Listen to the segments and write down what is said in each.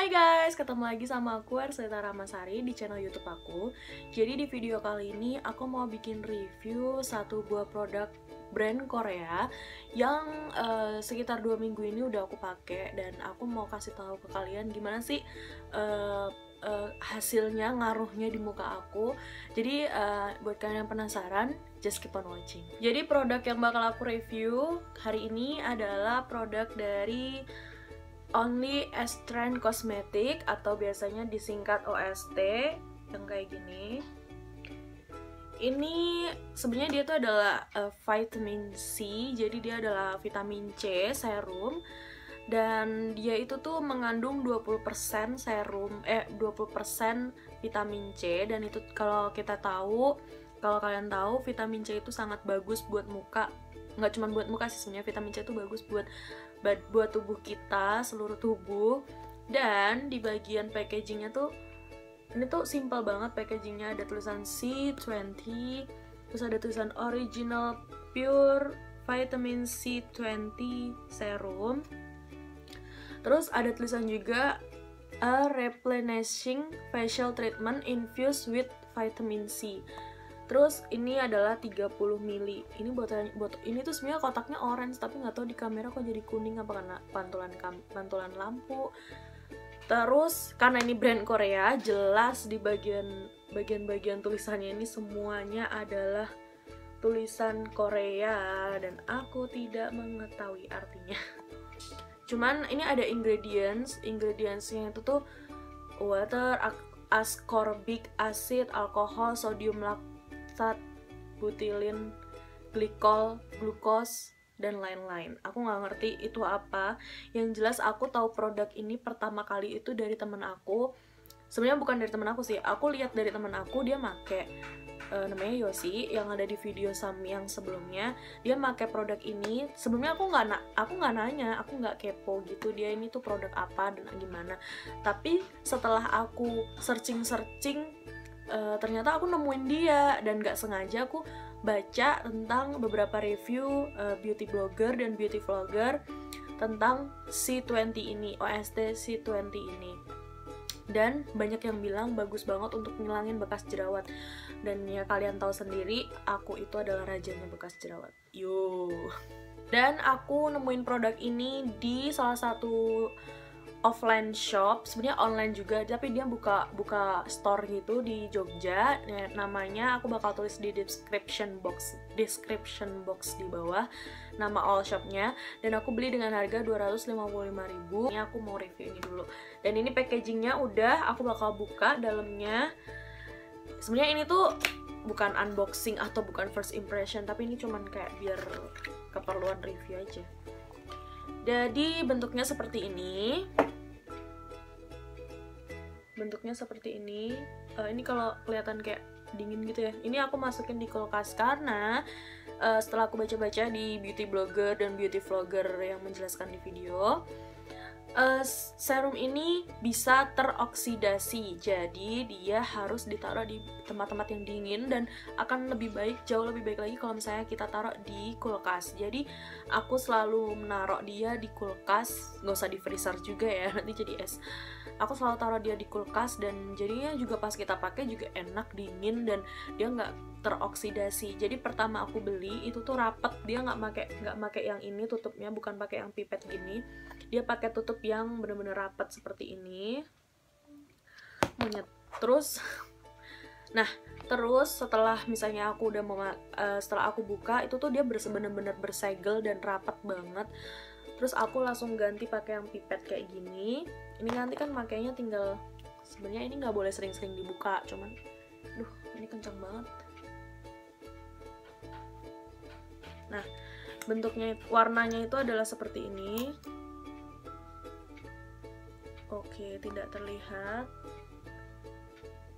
Hai guys, ketemu lagi sama aku Arslita Ramasari di channel YouTube aku. Jadi di video kali ini aku mau bikin review satu buah produk brand Korea yang sekitar 2 minggu ini udah aku pakai, dan aku mau kasih tahu ke kalian gimana sih hasilnya, ngaruhnya di muka aku. Jadi buat kalian yang penasaran, just keep on watching. Jadi produk yang bakal aku review hari ini adalah produk dari Only Estran Cosmetic atau biasanya disingkat OST, yang kayak gini. Ini sebenarnya dia tuh adalah vitamin C, jadi dia adalah vitamin C serum, dan dia itu tuh mengandung 20% serum 20% vitamin C. Dan itu kalau kalian tahu vitamin C itu sangat bagus buat muka. Nggak cuma buat muka sih, sebenarnya vitamin C itu bagus buat tubuh kita, seluruh tubuh. Dan di bagian packagingnya tuh, ini tuh simple banget packagingnya. Ada tulisan C20, terus ada tulisan original pure vitamin C20 serum, terus ada tulisan juga a replenishing facial treatment infused with vitamin C. Terus ini adalah 30 ml. Ini botol ini tuh sebenarnya kotaknya orange, tapi nggak tahu di kamera kok jadi kuning, apa karena pantulan lampu. Terus karena ini brand Korea, jelas di bagian tulisannya ini semuanya adalah tulisan Korea dan aku tidak mengetahui artinya. Cuman ini ada ingredientsnya itu tuh water, ascorbic acid, alkohol, sodium laktat, butilin, glikol, glukos, dan lain-lain. Aku nggak ngerti itu apa. Yang jelas aku tahu produk ini pertama kali itu dari temen aku. Sebenarnya bukan dari temen aku sih, aku lihat dari temen aku, dia make namanya Yosi, yang ada di video yang sebelumnya. Dia pakai produk ini. Sebelumnya aku nggak nanya, aku nggak kepo gitu dia ini tuh produk apa dan gimana. Tapi setelah aku searching ternyata aku nemuin dia, dan nggak sengaja aku baca tentang beberapa review beauty blogger dan beauty vlogger tentang C20 ini, OST C20 ini. Dan banyak yang bilang bagus banget untuk ngilangin bekas jerawat. Dan ya kalian tahu sendiri, aku itu adalah rajanya bekas jerawat. Dan aku nemuin produk ini di salah satu offline shop, sebenarnya online juga, tapi dia buka store gitu di Jogja. Namanya aku bakal tulis di description box di bawah nama all shopnya, dan aku beli dengan harga 255.000. Ini aku mau review ini dulu. Dan ini packagingnya udah, aku bakal buka dalamnya. Sebenarnya ini tuh bukan unboxing atau bukan first impression, tapi ini cuman kayak biar keperluan review aja. Jadi bentuknya seperti ini. Ini kalau kelihatan kayak dingin gitu ya. Ini aku masukin di kulkas karena setelah aku baca-baca di beauty blogger dan beauty vlogger yang menjelaskan di video, serum ini bisa teroksidasi, jadi dia harus ditaruh di tempat-tempat yang dingin, dan akan jauh lebih baik lagi kalau misalnya kita taruh di kulkas. Jadi aku selalu menaruh dia di kulkas, nggak usah di freezer juga ya, nanti jadi es. Aku selalu taruh dia di kulkas, dan jadinya juga pas kita pakai juga enak, dingin, dan dia nggak teroksidasi. Jadi pertama aku beli itu tuh rapet, dia nggak pakai yang ini tutupnya, bukan pakai yang pipet gini, dia pakai tutup yang bener-bener rapat seperti ini. Terus setelah misalnya aku udah setelah aku buka itu tuh dia bener-bener bersegel dan rapat banget. Terus aku langsung ganti pakai yang pipet kayak gini. Ini nanti kan makainya tinggal, sebenarnya ini nggak boleh sering-sering dibuka, cuman ini kencang banget. Nah, warnanya itu adalah seperti ini. Oke, tidak terlihat.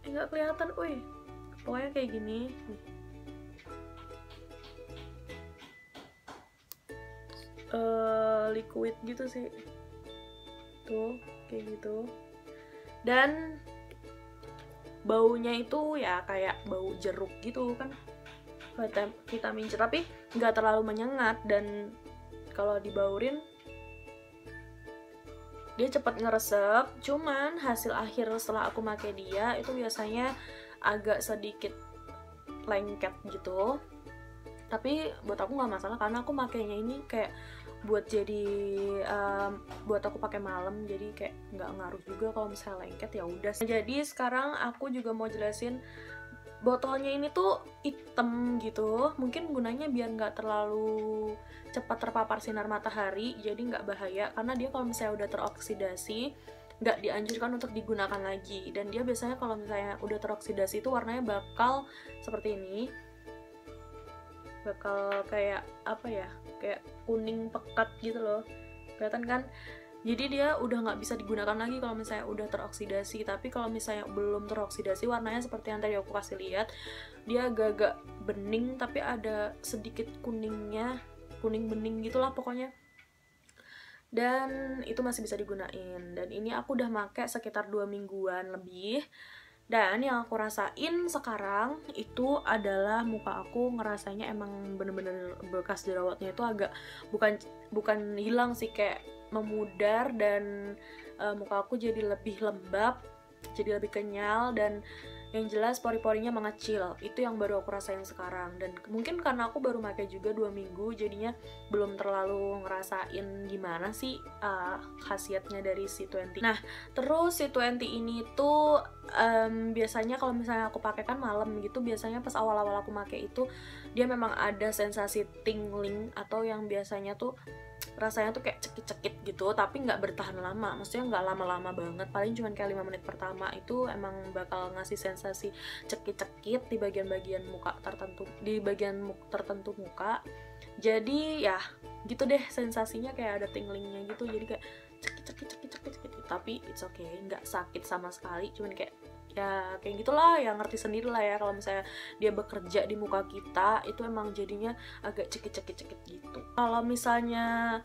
Nggak kelihatan, pokoknya kayak gini. Liquid gitu sih. Tuh, kayak gitu. Dan baunya itu ya kayak bau jeruk gitu kan, vitamin C, tapi nggak terlalu menyengat. Dan kalau dibaurin dia cepat ngeresep, cuman hasil akhir setelah aku pakai dia itu biasanya agak sedikit lengket gitu. Tapi buat aku nggak masalah karena aku makainya ini kayak buat jadi buat aku pakai malam, jadi kayak nggak ngaruh juga kalau misalnya lengket, ya udah. Jadi sekarang aku juga mau jelasin botolnya ini tuh hitam gitu, mungkin gunanya biar nggak terlalu cepat terpapar sinar matahari, jadi nggak bahaya karena dia kalau misalnya udah teroksidasi nggak dianjurkan untuk digunakan lagi. Dan dia biasanya kalau misalnya udah teroksidasi itu warnanya bakal seperti ini, bakal kayak apa ya, kayak kuning pekat gitu loh, kelihatan kan? Jadi dia udah nggak bisa digunakan lagi kalau misalnya udah teroksidasi. Tapi kalau misalnya belum teroksidasi, warnanya seperti yang tadi aku kasih lihat, dia agak-agak bening tapi ada sedikit kuningnya, kuning bening gitulah pokoknya. Dan itu masih bisa digunain. Dan ini aku udah pakai sekitar 2 mingguan lebih. Dan yang aku rasain sekarang itu adalah muka aku ngerasanya emang bener-bener bekas jerawatnya itu agak bukan hilang sih, kayak memudar. Dan muka aku jadi lebih lembab, jadi lebih kenyal, dan yang jelas pori-porinya mengecil. Itu yang baru aku rasain sekarang. Dan mungkin karena aku baru pakai juga 2 minggu, jadinya belum terlalu ngerasain gimana sih khasiatnya dari C20. Nah, terus C20 ini tuh biasanya kalau misalnya aku pakai kan malam gitu, biasanya pas awal-awal aku pakai itu dia memang ada sensasi tingling, atau yang biasanya tuh rasanya tuh kayak cekit-cekit gitu, tapi nggak bertahan lama, maksudnya nggak lama-lama banget, paling cuma kayak 5 menit pertama itu emang bakal ngasih sensasi cekit-cekit di bagian-bagian muka tertentu, di bagian tertentu muka. Jadi ya gitu deh, sensasinya kayak ada tinglingnya gitu, jadi kayak cekit-cekit, tapi it's okay, nggak sakit sama sekali, cuman kayak ya kayak gitulah, ya ngerti sendiri lah ya kalau misalnya dia bekerja di muka kita itu emang jadinya agak cekit-cekit gitu. Kalau misalnya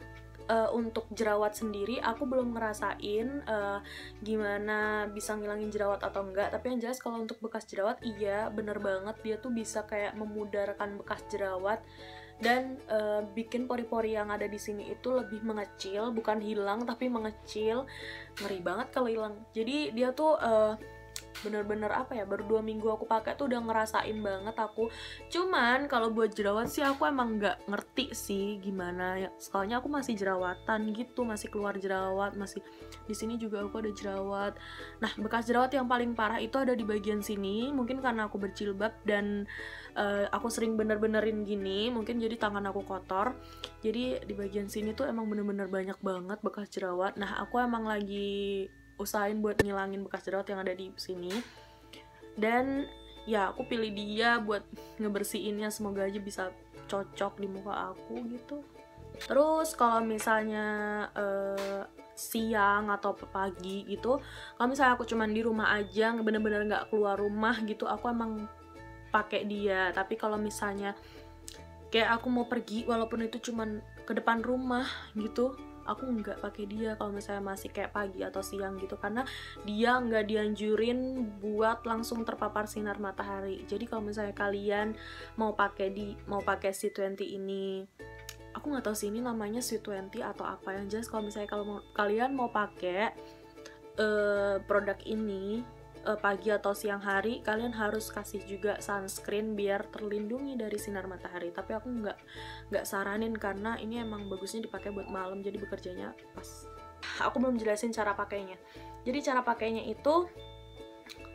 untuk jerawat sendiri aku belum ngerasain gimana bisa ngilangin jerawat atau enggak, tapi yang jelas kalau untuk bekas jerawat iya bener banget, dia tuh bisa kayak memudarkan bekas jerawat dan bikin pori-pori yang ada di sini itu lebih mengecil, bukan hilang tapi mengecil. Ngeri banget kalau hilang. Jadi dia tuh bener-bener apa ya, baru 2 minggu aku pakai tuh udah ngerasain banget aku. Cuman kalau buat jerawat sih aku emang nggak ngerti sih gimana ya, soalnya aku masih jerawatan gitu, masih keluar jerawat, masih di sini juga aku ada jerawat. Nah, bekas jerawat yang paling parah itu ada di bagian sini, mungkin karena aku berjilbab dan aku sering bener-benerin gini, mungkin jadi tangan aku kotor, jadi di bagian sini tuh emang bener-bener banyak banget bekas jerawat. Nah, aku emang lagi usahain buat ngilangin bekas jerawat yang ada di sini, dan ya aku pilih dia buat ngebersihinnya, semoga aja bisa cocok di muka aku gitu. Terus kalau misalnya siang atau pagi gitu, kalau misalnya aku cuman di rumah aja, bener-bener nggak keluar rumah gitu, aku emang pakai dia. Tapi kalau misalnya kayak aku mau pergi walaupun itu cuman ke depan rumah gitu, aku nggak pakai dia kalau misalnya masih kayak pagi atau siang gitu, karena dia nggak dianjurin buat langsung terpapar sinar matahari. Jadi kalau misalnya kalian mau pakai C20 ini, aku nggak tahu sih ini namanya C20 atau apa, yang jelas kalau misalnya kalian mau pakai produk ini pagi atau siang hari, kalian harus kasih juga sunscreen biar terlindungi dari sinar matahari. Tapi aku nggak saranin karena ini emang bagusnya dipakai buat malam, jadi bekerjanya pas. Aku belum jelasin cara pakainya. Jadi cara pakainya itu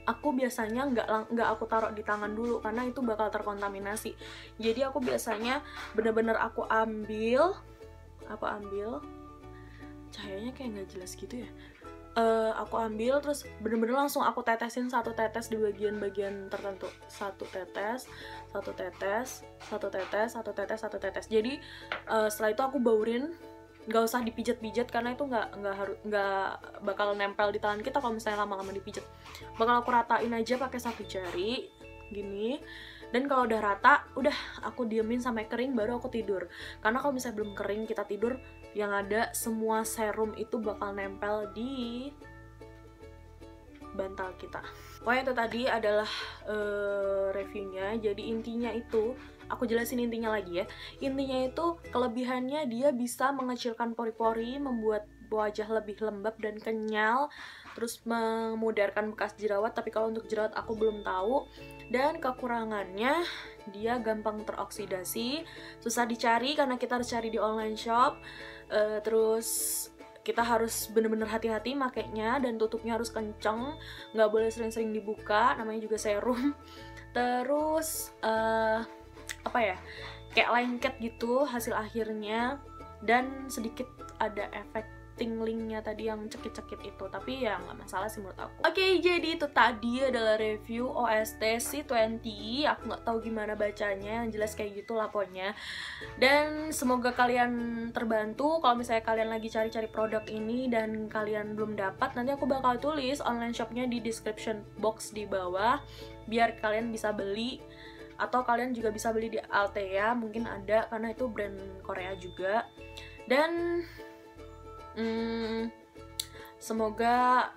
aku biasanya nggak aku taruh di tangan dulu karena itu bakal terkontaminasi. Jadi aku biasanya bener-bener aku ambil cahayanya kayak nggak jelas gitu ya. Aku ambil terus bener-bener langsung aku tetesin satu tetes di bagian-bagian tertentu, satu tetes. Jadi setelah itu aku baurin, nggak usah dipijat-pijat karena itu nggak bakal nempel di tangan kita kalau misalnya lama-lama dipijat. Bakal aku ratain aja pakai sapu jari gini. Dan kalau udah rata, udah aku diemin sampai kering baru aku tidur. Karena kalau misalnya belum kering kita tidur, yang ada semua serum itu bakal nempel di bantal kita. Pokoknya itu tadi adalah reviewnya. Jadi intinya itu, aku jelasin intinya lagi ya. Intinya itu kelebihannya dia bisa mengecilkan pori-pori, membuat wajah lebih lembab dan kenyal, terus memudarkan bekas jerawat. Tapi kalau untuk jerawat aku belum tahu. Dan kekurangannya dia gampang teroksidasi, susah dicari karena kita harus cari di online shop. Terus kita harus bener-bener hati-hati makainya, dan tutupnya harus kenceng, nggak boleh sering-sering dibuka, namanya juga serum. Terus apa ya, kayak lengket gitu hasil akhirnya, dan sedikit ada efek tinglingnya tadi yang cekit-cekit itu, tapi ya nggak masalah sih menurut aku. Oke, jadi itu tadi adalah review OST C20. Aku nggak tahu gimana bacanya, yang jelas kayak gitu lah pokoknya. Dan semoga kalian terbantu. Kalau misalnya kalian lagi cari-cari produk ini dan kalian belum dapat, nanti aku bakal tulis online shopnya di description box di bawah, biar kalian bisa beli. Atau kalian juga bisa beli di Altea, mungkin ada, karena itu brand Korea juga. Dan semoga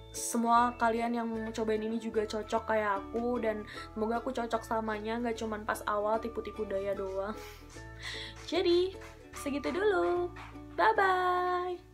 semua kalian yang cobain ini juga cocok kayak aku, dan semoga aku cocok selamanya, nggak cuman pas awal tipu-tipu daya doang. Jadi segitu dulu, bye bye.